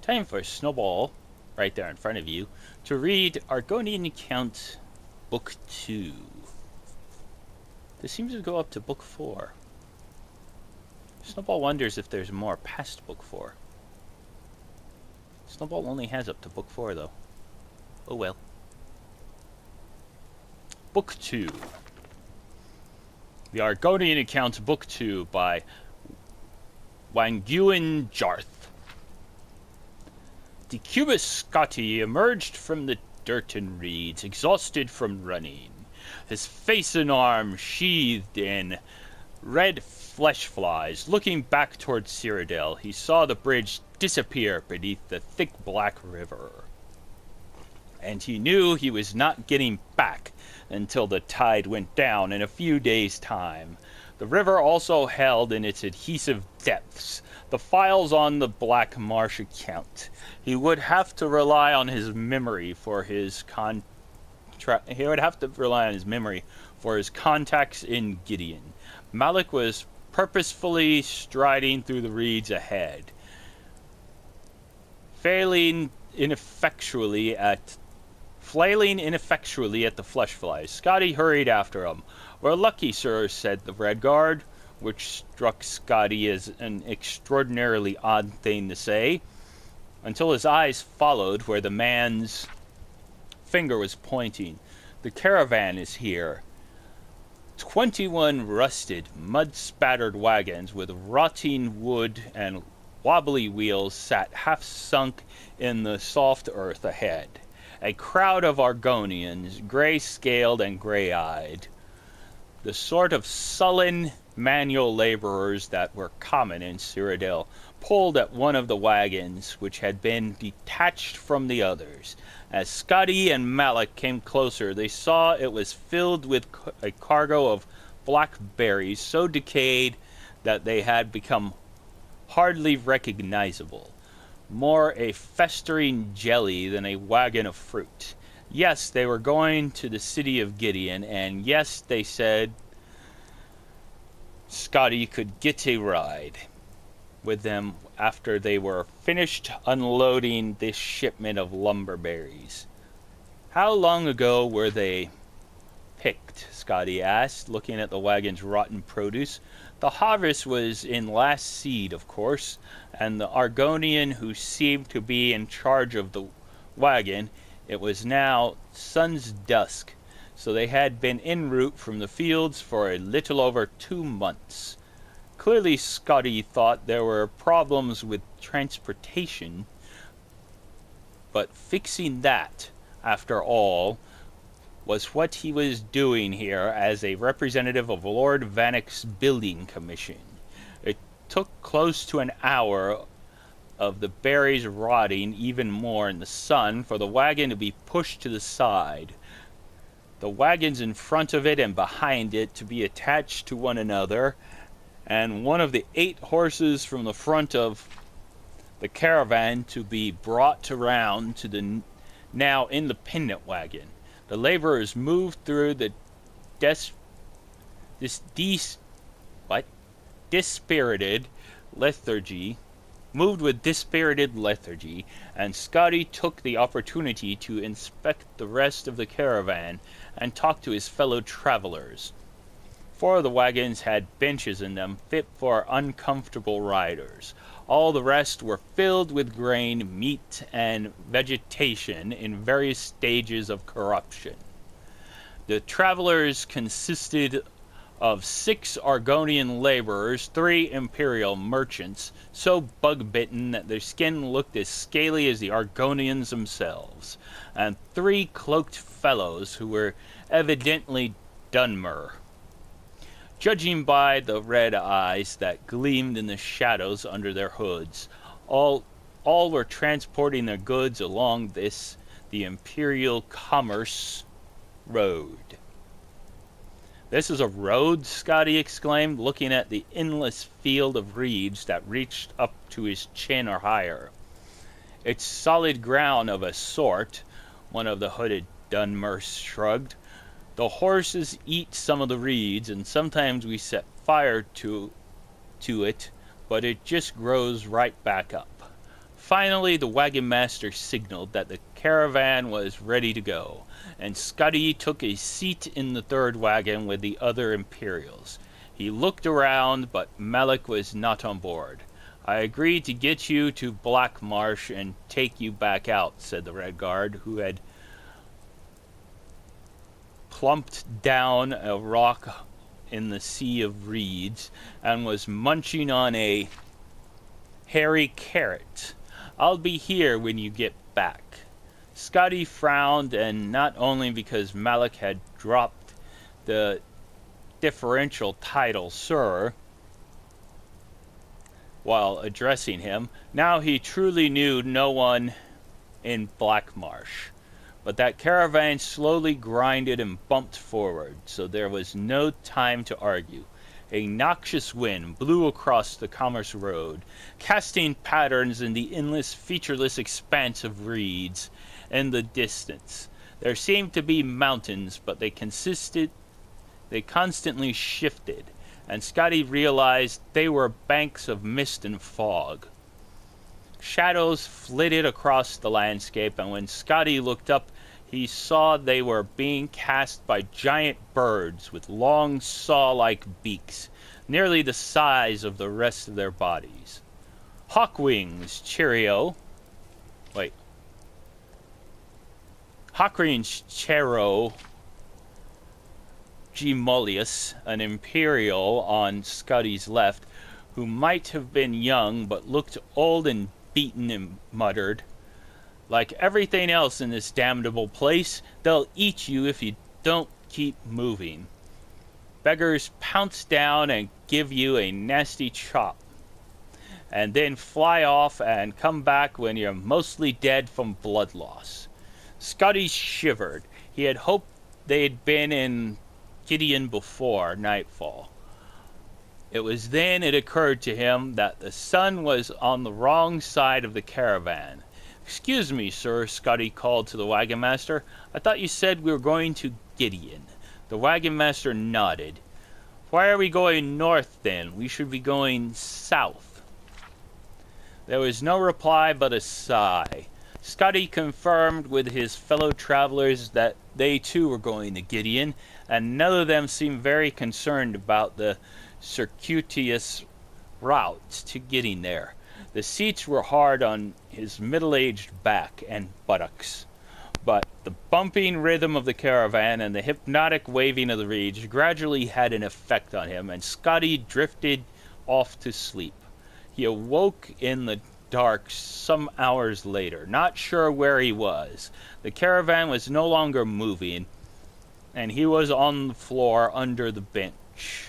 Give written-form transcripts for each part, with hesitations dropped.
Time for Snowball, right there in front of you, to read Argonian Account, Book 2. This seems to go up to Book 4. Snowball wonders if there's more past Book 4. Snowball only has up to Book 4, though. Oh well. Book 2. The Argonian Account, Book 2, by Wanguin Jarth. Decubus Scotti emerged from the dirt and reeds, exhausted from running, his face and arms sheathed in red flesh flies. Looking back towards Cyrodiil, he saw the bridge disappear beneath the thick black river. And he knew he was not getting back until the tide went down in a few days' time. The river also held in its adhesive depths the files on the Black Marsh account. He would have to rely on his memory for his contacts in Gideon. Malik was purposefully striding through the reeds ahead, flailing ineffectually at the flesh flies. Scotty hurried after him. "We're lucky, sir," said the Red Guard, which struck Scotty as an extraordinarily odd thing to say, until his eyes followed where the man's finger was pointing. "The caravan is here." 21 rusted, mud-spattered wagons with rotting wood and wobbly wheels sat half-sunk in the soft earth ahead. A crowd of Argonians, gray-scaled and gray-eyed, the sort of sullen manual laborers that were common in Cyrodiil, pulled at one of the wagons, which had been detached from the others. As Scotty and Malik came closer, they saw it was filled with a cargo of black berries so decayed that they had become hardly recognizable. More a festering jelly than a wagon of fruit. Yes, they were going to the city of Gideon, and yes, they said Scotty could get a ride with them after they were finished unloading this shipment of lumberberries. "How long ago were they picked?" Scotty asked, looking at the wagon's rotten produce. "The harvest was in last seed, of course," and the Argonian who seemed to be in charge of the wagon, it was now sun's dusk, so they had been en route from the fields for a little over 2 months. Clearly Scotty thought there were problems with transportation, but fixing that, after all, was what he was doing here as a representative of Lord Vannick's building commission. It took close to an hour of the berries rotting even more in the sun for the wagon to be pushed to the side, the wagons in front of it and behind it to be attached to one another, and one of the 8 horses from the front of the caravan to be brought around to the now independent wagon. The laborers moved through the dispirited lethargy, and Scotty took the opportunity to inspect the rest of the caravan and talk to his fellow travelers. 4 of the wagons had benches in them fit for uncomfortable riders. All the rest were filled with grain, meat, and vegetation in various stages of corruption. The travelers consisted of 6 Argonian laborers, 3 imperial merchants, so bug-bitten that their skin looked as scaly as the Argonians themselves, and 3 cloaked fellows who were evidently Dunmer. Judging by the red eyes that gleamed in the shadows under their hoods, all were transporting their goods along the Imperial Commerce Road. "This is a road?" Scotty exclaimed, looking at the endless field of reeds that reached up to his chin or higher. "It's solid ground of a sort," one of the hooded Dunmers shrugged. "The horses eat some of the reeds, and sometimes we set fire to it, but it just grows right back up. Finally, the wagon master signaled that the caravan was ready to go, and Scuddy took a seat in the third wagon with the other Imperials. He looked around, but Malik was not on board. "I agreed to get you to Black Marsh and take you back out," said the Red Guard, who had plumped down a rock in the sea of reeds and was munching on a hairy carrot. "I'll be here when you get back." Scotty frowned, and not only because Malik had dropped the deferential title Sir while addressing him. Now he truly knew no one in Black Marsh. But that caravan slowly grinded and bumped forward, so there was no time to argue. A noxious wind blew across the Commerce Road, casting patterns in the endless, featureless expanse of reeds in the distance. There seemed to be mountains, but they constantly shifted, and Scotty realized they were banks of mist and fog. Shadows flitted across the landscape, and when Scotty looked up, he saw they were being cast by giant birds with long saw-like beaks, nearly the size of the rest of their bodies. Hawkwings, cheerio. Hawkwings Chero G. Mullius, an Imperial on Scuddy's left, who might have been young but looked old and beaten, and muttered, "Like everything else in this damnable place, they'll eat you if you don't keep moving. Beggars pounce down and give you a nasty chop, and then fly off and come back when you're mostly dead from blood loss." Scotty shivered. He had hoped they'd been in Gideon before nightfall. It was then it occurred to him that the sun was on the wrong side of the caravan. "Excuse me, sir," Scotty called to the wagon master. "I thought you said we were going to Gideon." The wagon master nodded. "Why are we going north then? We should be going south." There was no reply but a sigh. Scotty confirmed with his fellow travelers that they too were going to Gideon, and none of them seemed very concerned about the circuitous route to getting there. The seats were hard on his middle-aged back and buttocks, but the bumping rhythm of the caravan and the hypnotic waving of the reeds gradually had an effect on him, and Scotty drifted off to sleep. He awoke in the dark some hours later, not sure where he was. The caravan was no longer moving, and he was on the floor under the bench.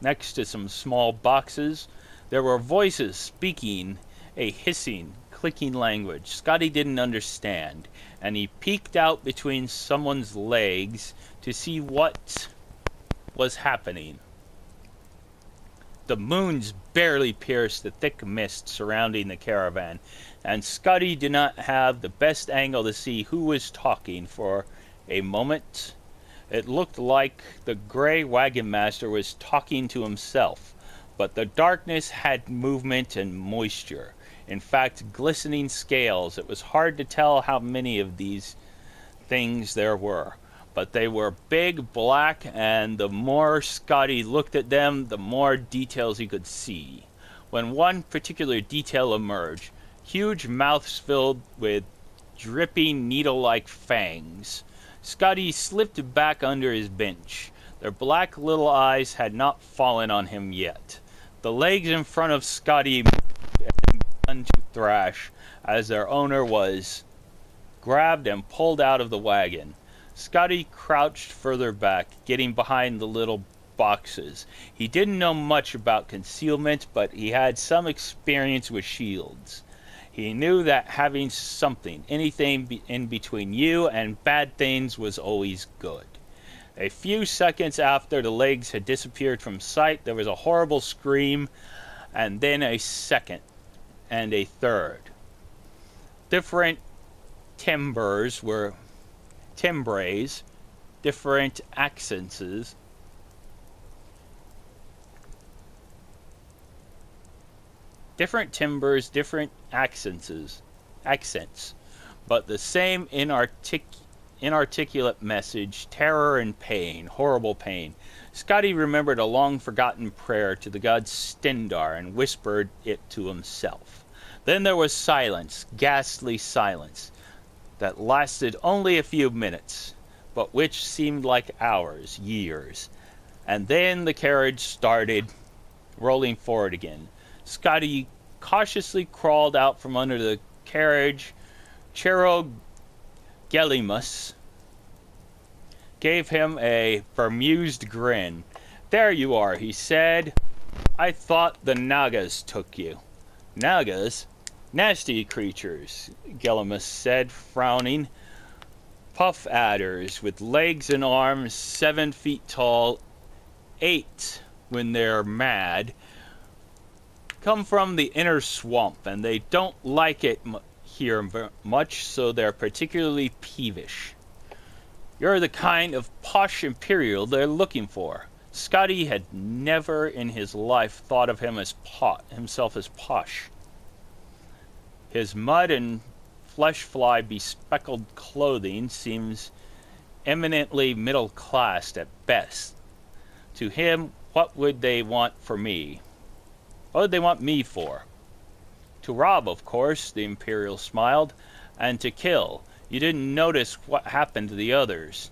Next to some small boxes, there were voices speaking a hissing, clicking language Scotty didn't understand, and he peeked out between someone's legs to see what was happening. The moons barely pierced the thick mist surrounding the caravan, and Scotty did not have the best angle to see who was talking for a moment. It looked like the gray wagon master was talking to himself, but the darkness had movement and moisture. In fact, glistening scales. It was hard to tell how many of these things there were, but they were big, black, and the more Scotty looked at them, the more details he could see. When one particular detail emerged, huge mouths filled with dripping needle-like fangs, Scotty slipped back under his bench. Their black little eyes had not fallen on him yet. The legs in front of Scotty began to thrash as their owner was grabbed and pulled out of the wagon. Scotty crouched further back, getting behind the little boxes. He didn't know much about concealment, but he had some experience with shields. He knew that having something, anything in between you and bad things was always good. A few seconds after the legs had disappeared from sight, there was a horrible scream, and then a second, and a third. Different timbres, different accents, Different timbers, different accents, but the same inarticulate message, terror and pain, horrible pain. Scotty remembered a long-forgotten prayer to the god Stendar and whispered it to himself. Then there was silence, ghastly silence, that lasted only a few minutes, but which seemed like hours, years. And then the carriage started rolling forward again. Scotty cautiously crawled out from under the carriage. Chero Gellimus gave him a bemused grin. "There you are," he said. "I thought the Nagas took you." "Nagas? Nasty creatures," Gellimus said, frowning. "Puff adders with legs and arms 7 feet tall, 8 when they're mad. Come from the inner swamp, and they don't like it here much, so they're particularly peevish. You're the kind of posh imperial they're looking for." Scotty had never in his life thought of himself as posh. His mud and flesh-fly bespeckled clothing seems eminently middle-class at best. To him, what would they want for me? What would they want me for? To rob, of course, the Imperial smiled, and to kill. You didn't notice what happened to the others.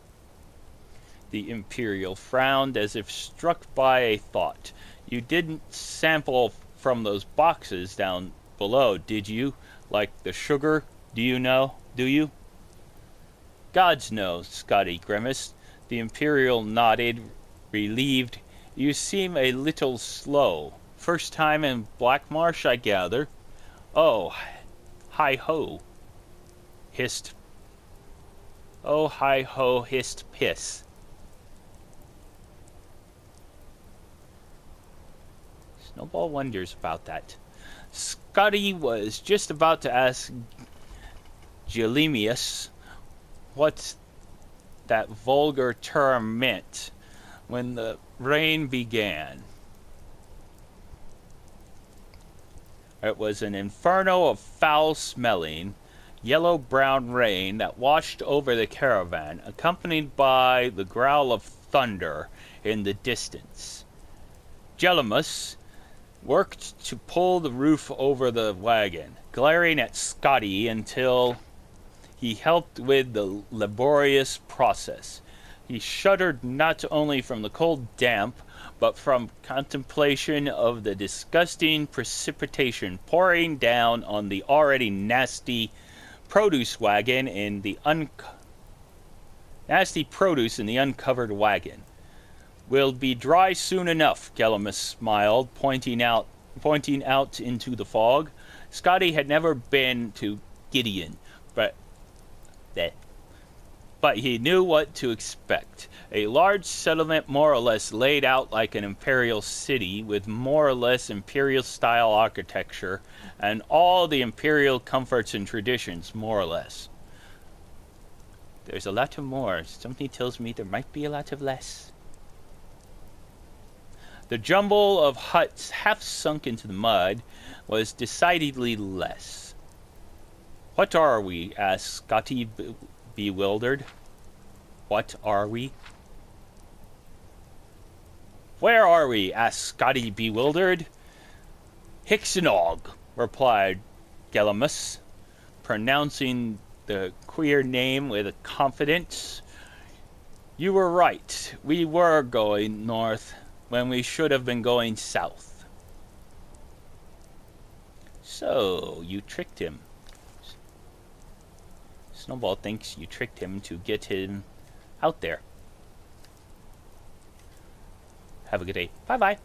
The Imperial frowned as if struck by a thought. You didn't sample from those boxes down below, did you? Like the sugar, do you? Gods no, Scotty grimaced. The Imperial nodded, relieved. You seem a little slow. First time in Black Marsh, I gather. Oh, hi-ho, hissed. Oh, hi-ho, hissed Piss. Snowball wonders about that. Scotty was just about to ask Gelimius what that vulgar term meant when the rain began. It was an inferno of foul-smelling, yellow-brown rain that washed over the caravan, accompanied by the growl of thunder in the distance. Gellimus worked to pull the roof over the wagon, glaring at Scotty until he helped with the laborious process. He shuddered not only from the cold damp, but from contemplation of the disgusting precipitation pouring down on the already nasty produce in the uncovered wagon. "We'll be dry soon enough," Gellimus smiled, pointing out into the fog. Scotty had never been to Gideon, but he knew what to expect. A large settlement more or less laid out like an imperial city, with more or less imperial-style architecture, and all the imperial comforts and traditions, more or less. There's a lot of more. Something tells me there might be a lot of less. The jumble of huts half sunk into the mud was decidedly less. "What are we?" asked Scotty, bewildered. "What are we?" "Where are we?" asked Scotty, bewildered. "Hixenog," replied Gellimus, pronouncing the queer name with confidence. "You were right. We were going north when we should have been going south." "So, you tricked him." Snowball thinks you tricked him to get him out there. Have a good day. Bye-bye.